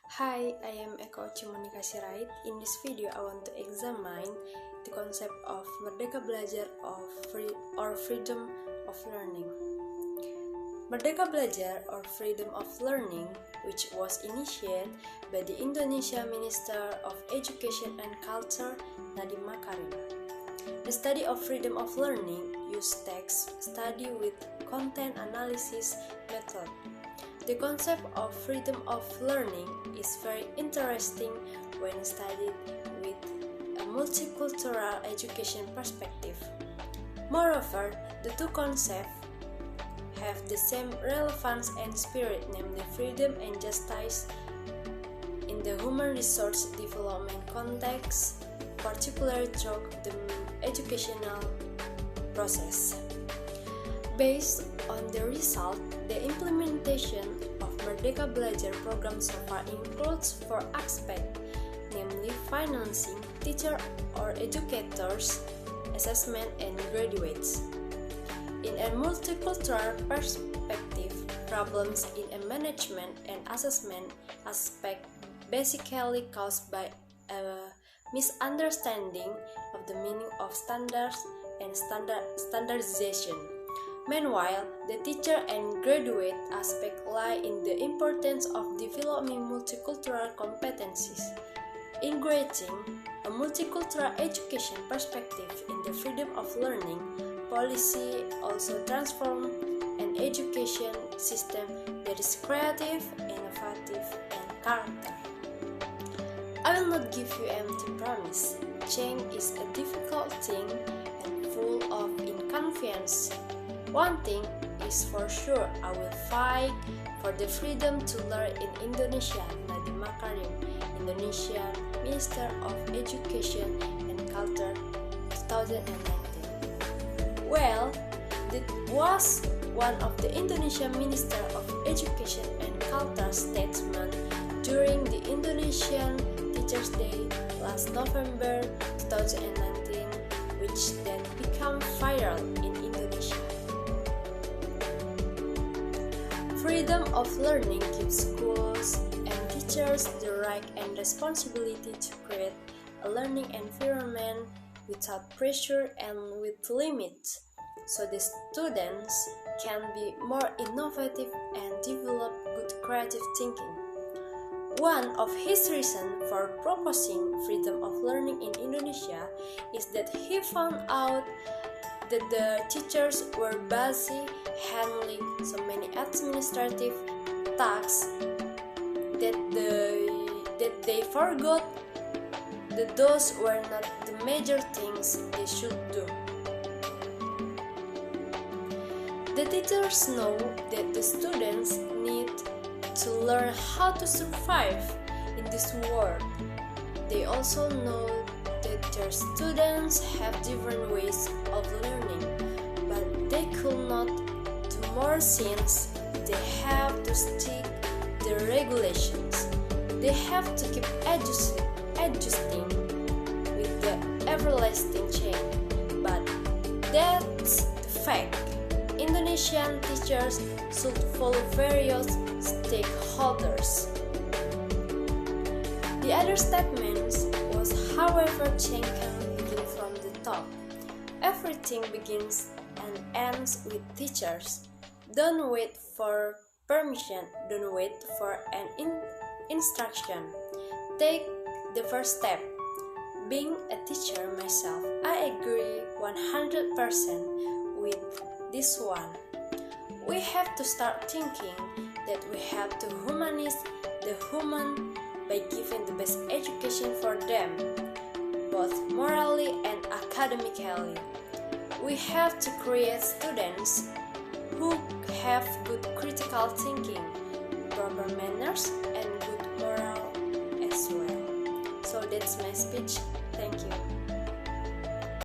Hi, I am M.Sirait. In this video, I want to examine the concept of Merdeka Belajar or freedom of learning. Merdeka Belajar or freedom of learning, which was initiated by the Indonesian Minister of Education and Culture, Nadiem Makarim. The study of freedom of learning uses text study with content analysis method. The concept of freedom of learning is very interesting when studied with a multicultural education perspective. Moreover, the two concepts have the same relevance and spirit, namely freedom and justice in the human resource development context, particularly through the educational process. Based on the result, the implementation of Merdeka Belajar program so far includes four aspects, namely financing, teacher or educators, assessment, and graduates. In a multicultural perspective, problems in a management and assessment aspect basically caused by a misunderstanding of the meaning of standards and standardization. Meanwhile, the teacher and graduate aspect lie in the importance of developing multicultural competencies. Integrating a multicultural education perspective in the freedom of learning policy also transforms an education system that is creative, innovative, and character. I will not give you empty promise. Change is a difficult thing and full of inconvenience. One thing is for sure, I will fight for the freedom to learn in Indonesia. Nadiem Makarim, Indonesian Minister of Education and Culture, 2019. Well, that was one of the Indonesian Minister of Education and Culture statement during the Indonesian Teachers' Day last November 2019, which then became viral in Indonesia. Freedom of learning gives schools and teachers the right and responsibility to create a learning environment without pressure and with limits, so the students can be more innovative and develop good creative thinking. One of his reasons for proposing freedom of learning in Indonesia is that he found out that the teachers were busy handling so many administrative tasks that they forgot that those were not the major things they should do. The teachers know that the students need to learn how to survive in this world. They also know that their students have different ways of learning, but they could not do more since they have to stick the regulations. They have to keep adjusting with the everlasting change. But that's the fact. Indonesian teachers should follow various stakeholders. The other statements was, however, change can begin from the top. Everything begins and ends with teachers. Don't wait for permission, don't wait for an instruction. Take the first step. Being a teacher myself, I agree 100% with this one. We have to start thinking that we have to humanize the human by giving the best education for them, both morally and academically. We have to create students who have good critical thinking, proper manners, and good moral as well. So that's my speech. Thank you.